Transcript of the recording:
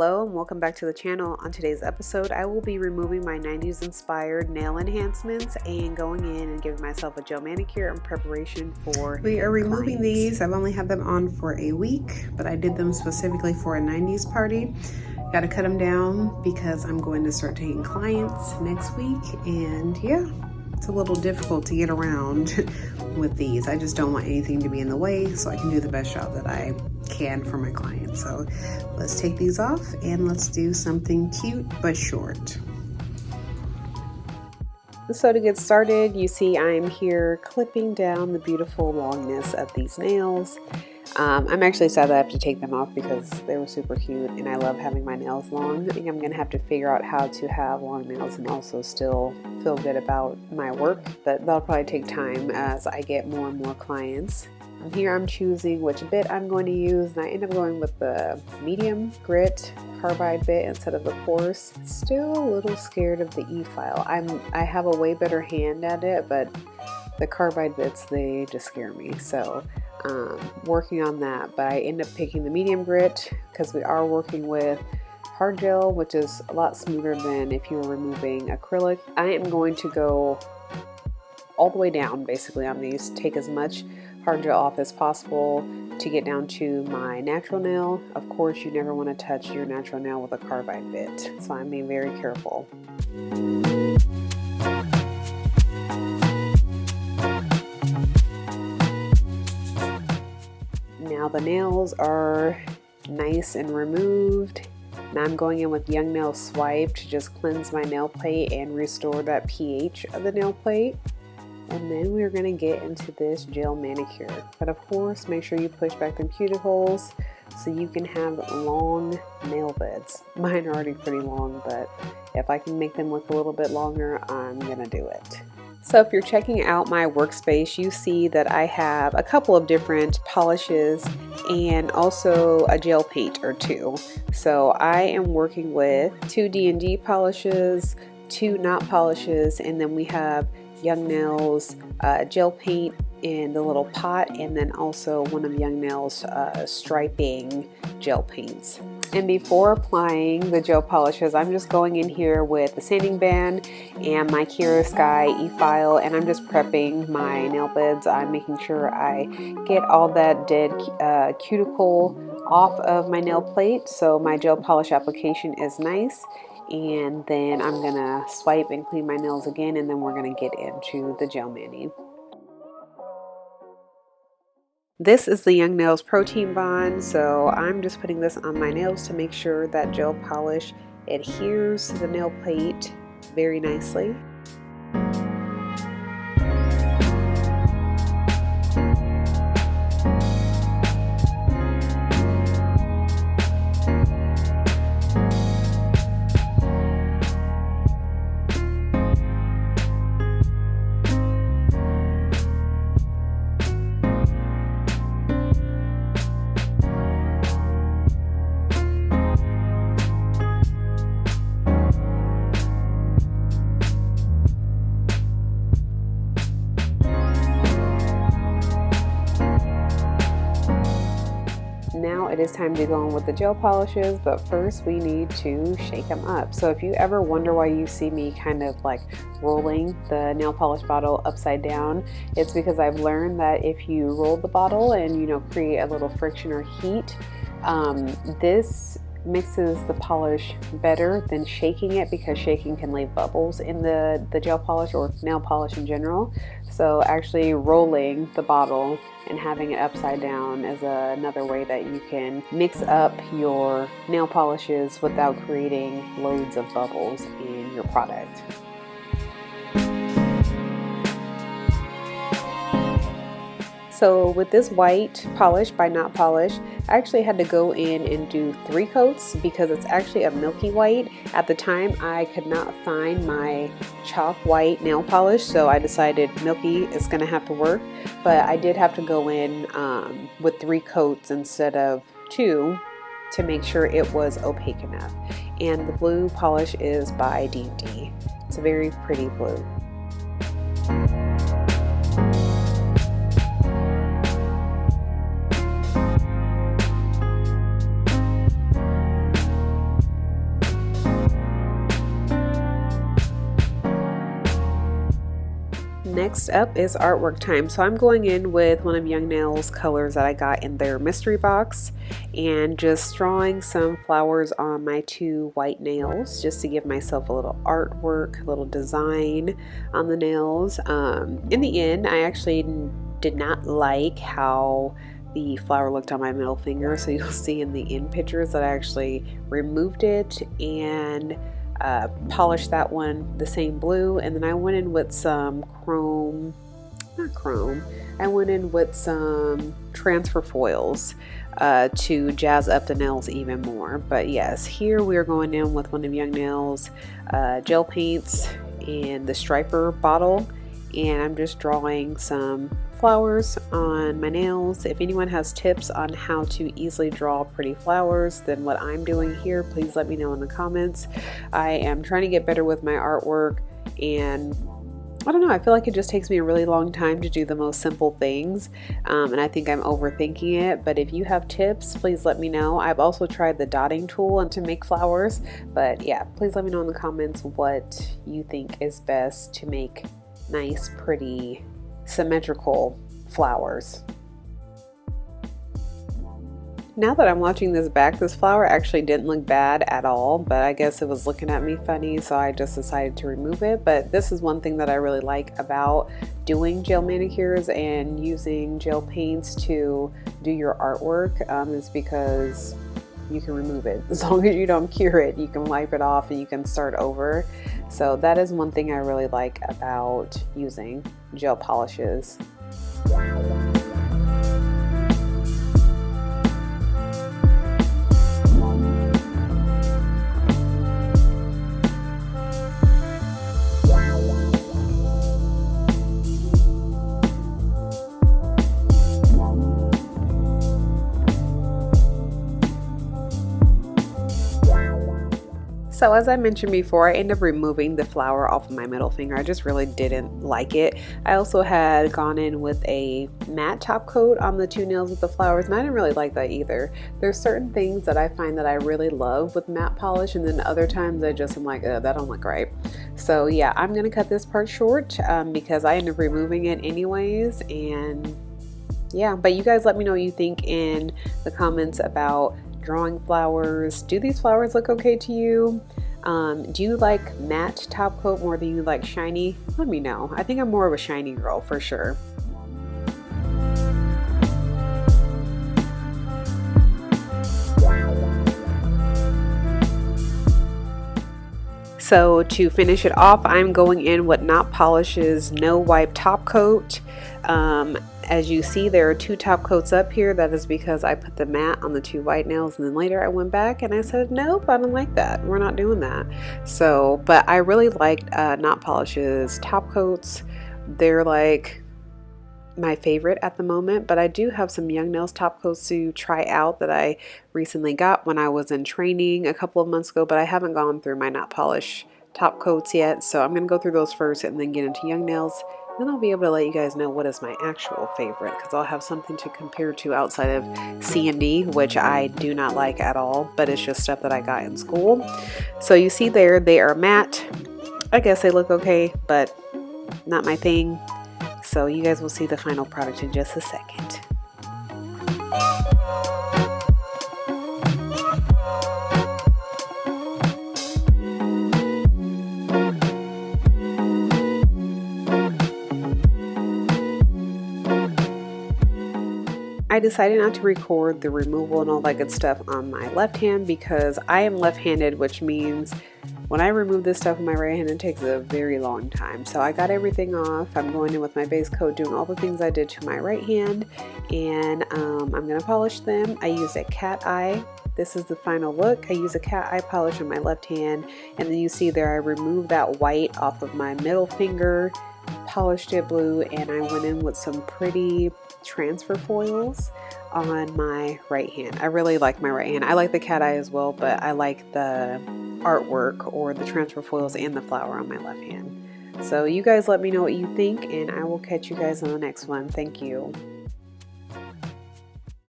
Hello and welcome back to the channel. On today's episode, I will be removing my 90s inspired nail enhancements and going in and giving myself a gel manicure in preparation for We are removing clients. these. I've only had them on for a week, but I did them specifically for a 90s party. Got to cut them down because I'm going to start taking clients next week, and yeah, it's a little difficult to get around with these. I just don't want anything to be in the way so I can do the best job that I can for my clients. So let's take these off and let's do something cute but short. So to get started, you see I'm here clipping down the beautiful longness of these nails. I'm actually sad that I have to take them off because they were super cute and I love having my nails long. I think I'm gonna have to figure out how to have long nails and also still feel good about my work, but that'll probably take time as I get more and more clients. Here I'm choosing which bit I'm going to use, and I end up going with the medium grit carbide bit instead of the coarse. Still a little scared of the E-file. I have a way better hand at it, but the carbide bits, they just scare me. So working on that, but I end up picking the medium grit because we are working with hard gel, which is a lot smoother than if you were removing acrylic. I am going to go all the way down basically on these, take as much hard gel off as possible to get down to my natural nail. Of course, you never want to touch your natural nail with a carbide bit, so I'm being very careful. Now the nails are nice and removed. Now I'm going in with Young Nail Swipe to just cleanse my nail plate and restore that pH of the nail plate. And then we're going to get into this gel manicure. But of course, make sure you push back them cuticles so you can have long nail beds. Mine are already pretty long, but if I can make them look a little bit longer, I'm going to do it. So if you're checking out my workspace, you see that I have a couple of different polishes and also a gel paint or two. So I am working with 2 D&D polishes, 2 knot polishes, and then we have Young Nails gel paint in the little pot, and then also one of Young Nails striping gel paints. And before applying the gel polishes, I'm just going in here with the sanding band and my Tierra Sky E-file, and I'm just prepping my nail beds. I'm making sure I get all that dead cuticle off of my nail plate so my gel polish application is nice. And then I'm gonna swipe and clean my nails again, and then we're gonna get into the gel mani. This is the Young Nails Protein Bond, so I'm just putting this on my nails to make sure that gel polish adheres to the nail plate very nicely. Now it is time to go in with the gel polishes, but first we need to shake them up. So if you ever wonder why you see me kind of like rolling the nail polish bottle upside down, it's because I've learned that if you roll the bottle and create a little friction or heat, this mixes the polish better than shaking it, because shaking can leave bubbles in the gel polish or nail polish in general. So actually rolling the bottle and having it upside down is another way that you can mix up your nail polishes without creating loads of bubbles in your product. So with this white polish by Not Polish, I actually had to go in and do 3 coats because it's actually a milky white. At the time, I could not find my chalk white nail polish, so I decided milky is going to have to work. But I did have to go in with 3 coats instead of 2 to make sure it was opaque enough. And the blue polish is by D&D. It's a very pretty blue. Next up is artwork time. So I'm going in with one of Young Nail's colors that I got in their mystery box and just drawing some flowers on my 2 white nails just to give myself a little artwork, a little design on the nails. In the end, I actually did not like how the flower looked on my middle finger, so you'll see in the end pictures that I actually removed it and polished that one the same blue, and then I went in with some I went in with some transfer foils to jazz up the nails even more. But yes, here we are going in with one of Young Nail's gel paints in the striper bottle, and I'm just drawing some flowers on my nails. If anyone has tips on how to easily draw pretty flowers than what I'm doing here, please let me know in the comments. I am trying to get better with my artwork, and I don't know, I feel like it just takes me a really long time to do the most simple things, and I think I'm overthinking it. But if you have tips, please let me know. I've also tried the dotting tool to make flowers, but yeah, please let me know in the comments what you think is best to make nice, pretty, symmetrical flowers. Now that I'm watching this back, this flower actually didn't look bad at all, but I guess it was looking at me funny, so I just decided to remove it. But this is one thing that I really like about doing gel manicures and using gel paints to do your artwork, is because you can remove it. As long as you don't cure it, you can wipe it off and you can start over. So that is one thing I really like about using gel polishes. So as I mentioned before, I ended up removing the flower off of my middle finger. I just really didn't like it. I also had gone in with a matte top coat on the 2 nails with the flowers, and I didn't really like that either. There's certain things that I find that I really love with matte polish, and then other times I just am like, that don't look right. So yeah, I'm gonna cut this part short because I ended up removing it anyways. And yeah, but you guys let me know what you think in the comments about drawing flowers. Do these flowers look okay to you? Do you like matte top coat more than you like shiny? Let me know. I think I'm more of a shiny girl for sure. So to finish it off, I'm going in with Not Polish's No Wipe top coat. As you see, there are 2 top coats up here. That is because I put the matte on the 2 white nails, and then later I went back and I said, nope, I don't like that. We're not doing that. So, but I really liked Not Polish's top coats. They're like my favorite at the moment, but I do have some Young Nails top coats to try out that I recently got when I was in training a couple of months ago, but I haven't gone through my Not Polish top coats yet. So I'm going to go through those first and then get into Young Nails. Then I'll be able to let you guys know what is my actual favorite, because I'll have something to compare to outside of C&D, which I do not like at all, but it's just stuff that I got in school. So you see there, they are matte. I guess they look okay, but not my thing. So you guys will see the final product in just a second. I decided not to record the removal and all that good stuff on my left hand because I am left-handed, which means when I remove this stuff with my right hand, it takes a very long time. So I got everything off. I'm going in with my base coat, doing all the things I did to my right hand, and I'm going to polish them. I used a cat eye. This is the final look. I use a cat eye polish on my left hand, and then you see there I removed that white off of my middle finger, polished it blue, and I went in with some pretty transfer foils on my right hand. I really like my right hand. I like the cat eye as well, but I like the artwork or the transfer foils and the flower on my left hand. So you guys let me know what you think, and I will catch you guys on the next one. Thank you.